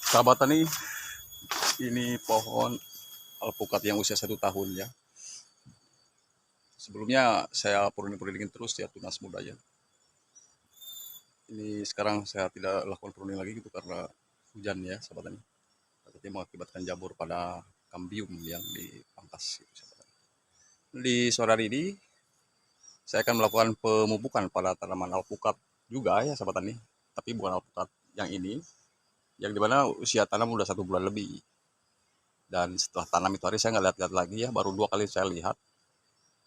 Sahabat tani, ini pohon alpukat yang usia 1 tahun ya. Sebelumnya saya pruning terus ya tunas muda ya. Ini sekarang saya tidak lakukan pruning lagi gitu karena hujan ya sahabat tani. Takutnya mengakibatkan jamur pada kambium yang dipangkas gitu, sahabat tani. Di sore hari ini saya akan melakukan pemupukan pada tanaman alpukat juga ya sahabat tani. Tapi bukan alpukat yang ini, yang dimana usia tanam udah 1 bulan lebih. Dan setelah tanam itu hari saya nggak lihat-lihat lagi ya, baru 2 kali saya lihat,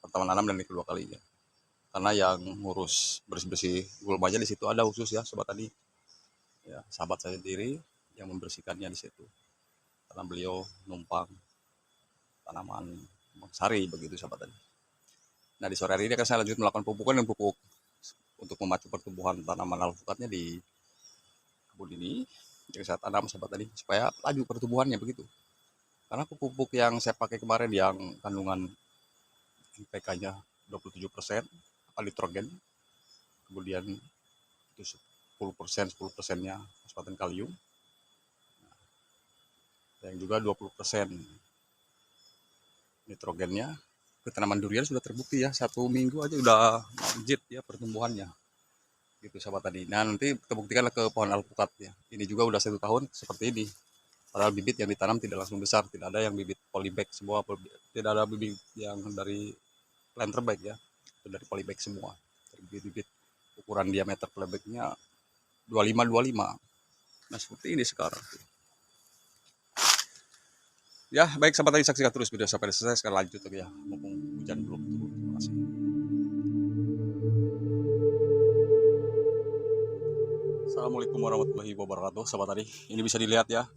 pertama tanam dan kedua kalinya. Karena yang ngurus bersih-bersih gulmanya di situ ada khusus ya sobat tani, ya sahabat saya sendiri yang membersihkannya di situ, karena beliau numpang tanaman sari begitu sahabat tani. Nah di sore hari ini akan saya lanjut melakukan pupukan dan pupuk untuk memacu pertumbuhan tanaman alpukatnya di kebun ini yang saya tanam sahabat tani, supaya laju pertumbuhannya begitu. Karena pupuk yang saya pakai kemarin yang kandungan NPK-nya 27%, nitrogen, kemudian itu 10%-10%-nya fosfaten kalium, yang juga 20% nitrogennya ke tanaman durian sudah terbukti ya, 1 minggu aja udah legit ya pertumbuhannya gitu sahabat tadi. Nah nanti kita buktikanlah ke pohon alpukat ya, ini juga udah 1 tahun seperti ini. Padahal bibit yang ditanam tidak langsung besar, tidak ada yang bibit polybag semua, tidak ada bibit yang dari planter bag ya, itu dari polybag semua. Bibit-bibit ukuran diameter polybagnya 25-25. Nah seperti ini sekarang. Ya baik sahabat tadi, saksikan terus video sampai selesai. Sekarang lanjut lagi ya, mumpung hujan belum turun. Terima kasih. Assalamualaikum warahmatullahi wabarakatuh sahabat tadi. Ini bisa dilihat ya,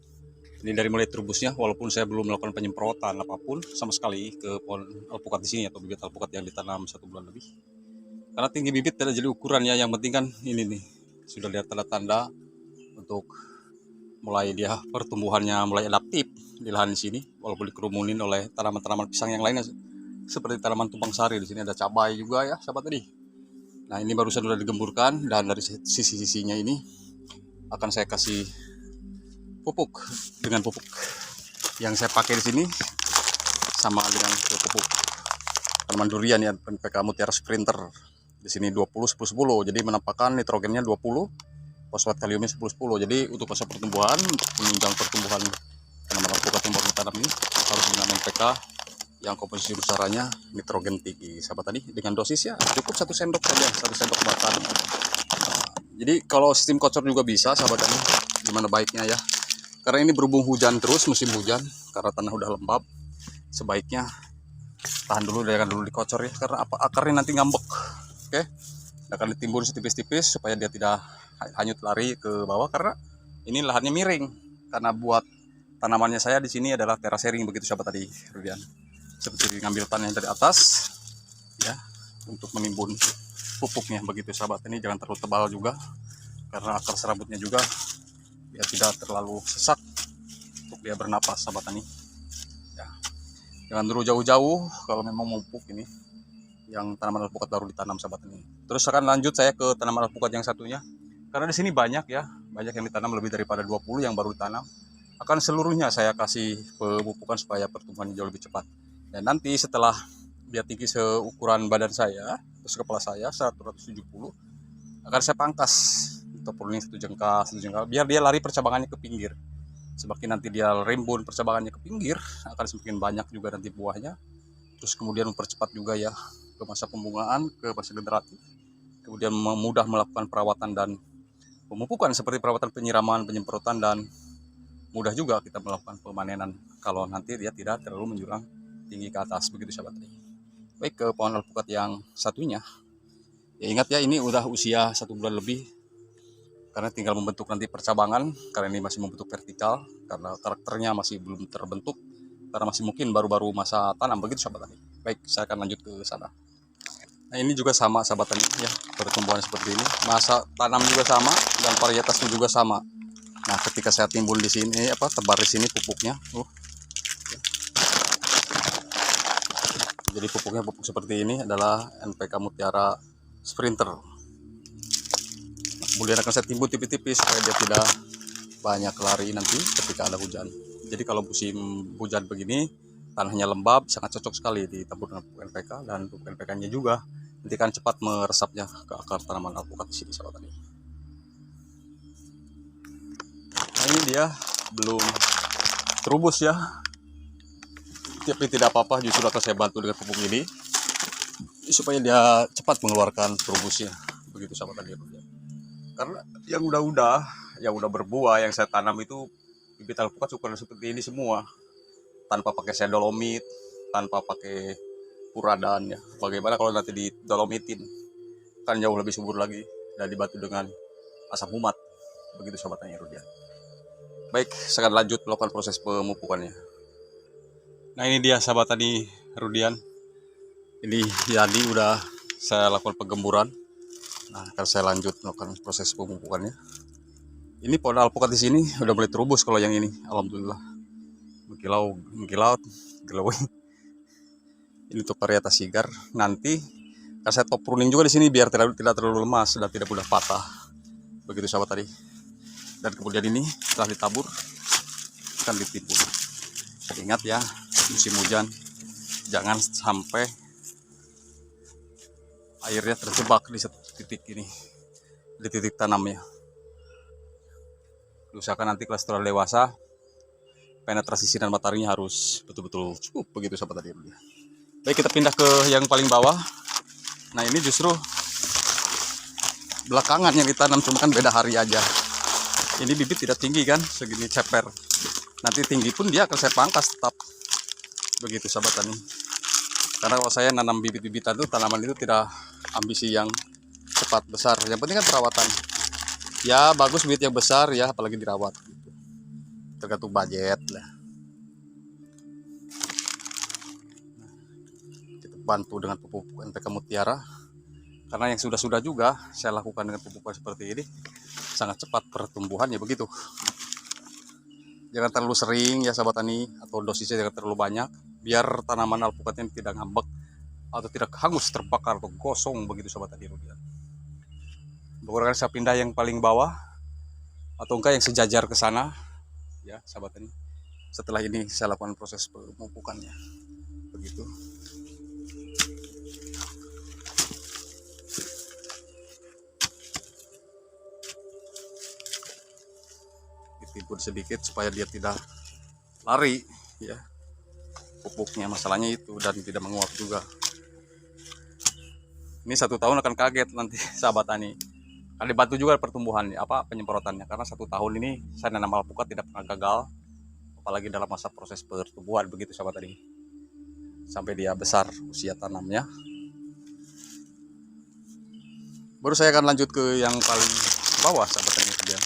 ini dari mulai turbusnya, walaupun saya belum melakukan penyemprotan apapun sama sekali ke pohon alpukat di sini atau bibit alpukat yang ditanam 1 bulan lebih. Karena tinggi bibit tidak jadi ukurannya, yang penting kan ini nih, sudah lihat tanda-tanda untuk mulai dia pertumbuhannya mulai adaptif di lahan di sini, walaupun dikerumunin oleh tanaman-tanaman pisang yang lainnya seperti tanaman tumpang sari. Di sini ada cabai juga ya sahabat tadi. Nah ini barusan sudah digemburkan, dan dari sisi-sisinya ini akan saya kasih pupuk dengan pupuk yang saya pakai di sini sama dengan pupuk tanaman durian ya, NPK Mutiara Sprinter. Di sini 20-10-10, jadi menampakkan nitrogennya 20, fosfat kaliumnya 10-10. Jadi untuk masa pertumbuhan, menunjang pertumbuhan tanaman alpukat yang baru ditanam ini harus dengan NPK yang komposisi besarnya nitrogen tinggi sahabat tadi, dengan dosis ya cukup 1 sendok saja, 1 sendok makan. Jadi kalau sistem kocor juga bisa sahabat tadi, gimana baiknya ya, karena ini berhubung hujan terus, musim hujan, karena tanah udah lembab, sebaiknya tahan dulu, jangan dulu dikocor ya, karena apa, akarnya nanti ngambek. Oke, akan ditimbun setipis-tipis supaya dia tidak hanyut lari ke bawah, karena ini lahannya miring, karena buat tanamannya saya di sini adalah terasering begitu sahabat tadi. Kemudian seperti ngambil tanah yang dari atas ya untuk menimbun pupuknya begitu sahabat. Ini jangan terlalu tebal juga, karena akar serabutnya juga biar tidak terlalu sesak untuk dia bernapas sahabat tani ya. Jangan dulu jauh-jauh kalau memang mau pupuk ini yang tanaman alpukat baru ditanam sahabat tani. Terus akan lanjut saya ke tanaman alpukat yang satunya, karena di sini banyak ya, banyak yang ditanam, lebih daripada 20 yang baru ditanam. Akan seluruhnya saya kasih pemupukan supaya pertumbuhannya jauh lebih cepat. Dan nanti setelah dia tinggi seukuran badan saya, terus kepala saya 170, akan saya pangkas atau pruning 1 jengkal, biar dia lari percabangannya ke pinggir. Semakin nanti dia rimbun percabangannya ke pinggir, akan semakin banyak juga nanti buahnya. Terus kemudian mempercepat juga ya ke masa pembungaan, ke masa generatif. Kemudian mudah melakukan perawatan dan pemupukan seperti perawatan penyiraman, penyemprotan, dan mudah juga kita melakukan pemanenan kalau nanti dia tidak terlalu menjulang tinggi ke atas begitu sahabat. Baik, ke pohon alpukat yang satunya ya, ingat ya ini udah usia 1 bulan lebih, karena tinggal membentuk nanti percabangan, karena ini masih membentuk vertikal, karena karakternya masih belum terbentuk, karena masih mungkin baru-baru masa tanam begitu sahabat tani. Baik, saya akan lanjut ke sana. Nah ini juga sama sahabat tani ya, pertumbuhan seperti ini, masa tanam juga sama dan varietasnya juga sama. Nah ketika saya timbun di sini tebar di sini pupuknya, jadi pupuknya pupuk seperti ini adalah NPK Mutiara Sprinter. Nah, kemudian akan saya timbun tipis-tipis supaya dia tidak banyak lari nanti ketika ada hujan. Jadi kalau musim hujan begini, tanahnya lembab, sangat cocok sekali ditabur dengan pupuk NPK, dan pupuk NPK-nya juga nanti kan cepat meresapnya ke akar tanaman alpukat di sini, sahabat tani. Nah, ini dia belum terubus ya, tapi tidak apa-apa, justru akan saya bantu dengan pupuk ini supaya dia cepat mengeluarkan terubusnya, begitu sahabat tani. Karena yang udah berbuah yang saya tanam itu bibit alpukat ukuran seperti ini semua, tanpa pakai saya dolomit, tanpa pakai puradan ya. Bagaimana kalau nanti didolomitin, kan jauh lebih subur lagi dan dibantu dengan asam humat, begitu sahabat tani Rudian. Baik, saya akan lanjut melakukan proses pemupukannya. Nah, ini dia sahabat tani Rudian, ini jadi udah saya lakukan penggemburan. Nah, akan saya lanjut melakukan proses pemupukannya. Ini pohon alpukat di sini udah mulai terubus. Kalau yang ini, alhamdulillah, mengkilau, glowing. Ini untuk varietas sigar. Nanti akan saya top pruning juga di sini biar tidak terlalu lemas dan tidak mudah patah. Begitu sahabat tadi. Dan kemudian ini setelah ditabur akan ditimbun. Ingat ya, musim hujan jangan sampai airnya terjebak di satu titik ini, di titik tanamnya. Usahakan nanti kelas terlalu dewasa, penetrasi sinar mataharinya harus betul-betul cukup, begitu sahabat tadi. Baik, kita pindah ke yang paling bawah. Nah, ini justru belakangan yang ditanam, cuma kan beda hari aja. Ini bibit tidak tinggi kan, segini ceper. Nanti tinggi pun dia akan saya pangkas tetap, begitu sahabat tani. Karena kalau saya nanam bibit-bibitan itu, tanaman itu tidak ambisi yang cepat besar. Yang penting kan perawatan. Ya bagus bibit yang besar ya, apalagi dirawat. Tergantung budget lah. Kita bantu dengan pupuk NPK Mutiara. Karena yang sudah-sudah juga saya lakukan dengan pupuk seperti ini, sangat cepat pertumbuhannya, begitu. Jangan terlalu sering ya sahabat tani, atau dosisnya jangan terlalu banyak, biar tanaman alpukatnya tidak ngambek atau tidak hangus, terbakar atau gosong, begitu sahabat tani Rudian. Pokoknya saya pindah yang paling bawah atau enggak yang sejajar ke sana ya sahabat tani. Setelah ini saya lakukan proses pemupukannya, begitu. Ditimbun sedikit supaya dia tidak lari ya pupuknya, masalahnya itu, dan tidak menguap juga. Ini 1 tahun akan kaget nanti sahabat tani, akan dibantu juga pertumbuhannya, penyemprotannya, karena 1 tahun ini saya nanam alpukat tidak pernah gagal, apalagi dalam masa proses pertumbuhan, begitu sahabat tani, sampai dia besar usia tanamnya. Baru saya akan lanjut ke yang paling bawah sahabat tani Rudian.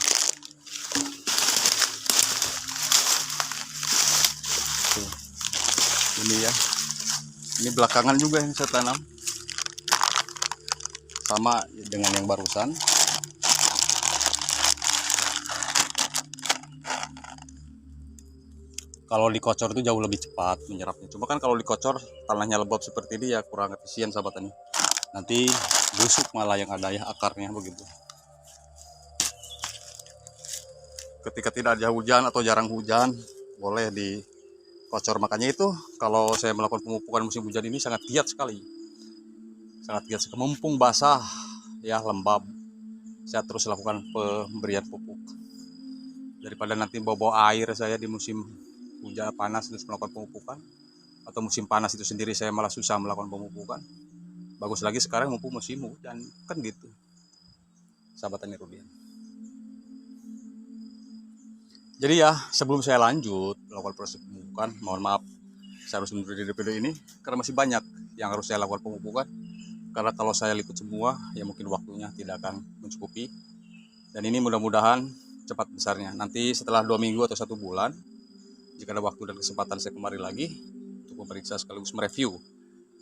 Ini ya, ini belakangan juga yang saya tanam, sama dengan yang barusan. Kalau dikocor itu jauh lebih cepat menyerapnya, cuma kan kalau dikocor tanahnya lembab seperti ini ya kurang efisien sahabat tani, nanti busuk malah yang ada ya akarnya, begitu. Ketika tidak ada hujan atau jarang hujan, boleh dikocor. Makanya itu kalau saya melakukan pemupukan musim hujan ini sangat giat sekali, mumpung basah ya, lembab, saya terus lakukan pemberian pupuk daripada nanti bawa air saya di musim hujan panas terus melakukan pemupukan, atau musim panas itu sendiri saya malah susah melakukan pemupukan. Bagus lagi sekarang mumpung musim hujan, kan gitu sahabat tani Rudian. Jadi ya, sebelum saya lanjut melakukan proses pemupukan, mohon maaf saya harus mundur dari video ini karena masih banyak yang harus saya lakukan pemupukan. Karena kalau saya liput semua, ya mungkin waktunya tidak akan mencukupi. Dan ini mudah-mudahan cepat besarnya. Nanti setelah 2 minggu atau 1 bulan, jika ada waktu dan kesempatan, saya kembali lagi untuk memeriksa sekaligus mereview.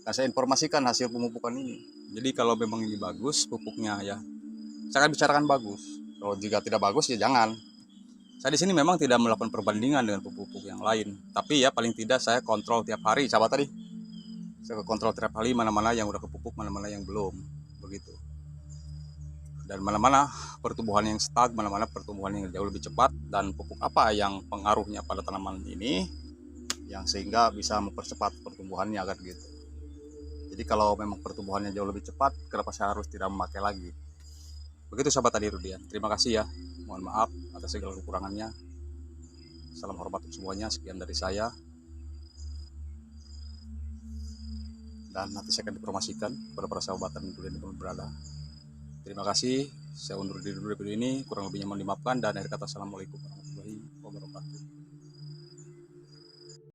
Dan saya informasikan hasil pemupukan ini. Jadi kalau memang ini bagus pupuknya ya, saya akan bicarakan bagus. Kalau jika tidak bagus ya jangan. Saya di sini memang tidak melakukan perbandingan dengan pupuk yang lain, tapi ya paling tidak saya kontrol tiap hari, sahabat tadi. Saya kontrol tiap hari mana-mana yang udah kepupuk, mana-mana yang belum, begitu. Dan mana-mana pertumbuhan yang stag, mana-mana pertumbuhan yang jauh lebih cepat, dan pupuk apa yang pengaruhnya pada tanaman ini yang sehingga bisa mempercepat pertumbuhannya kan gitu. Jadi kalau memang pertumbuhannya jauh lebih cepat, kenapa saya harus tidak memakai lagi? Begitu sahabat tadi Rudian. Terima kasih ya. Mohon maaf atas segala kekurangannya. Salam hormat untuk semuanya. Sekian dari saya. Dan nanti saya akan dipromosikan kepada para sahabat dan durian yang berada. Terima kasih. Saya undur diri dulu video ini. Kurang lebihnya mohon dimaafkan. Dan akhir kata, assalamualaikum warahmatullahi wabarakatuh.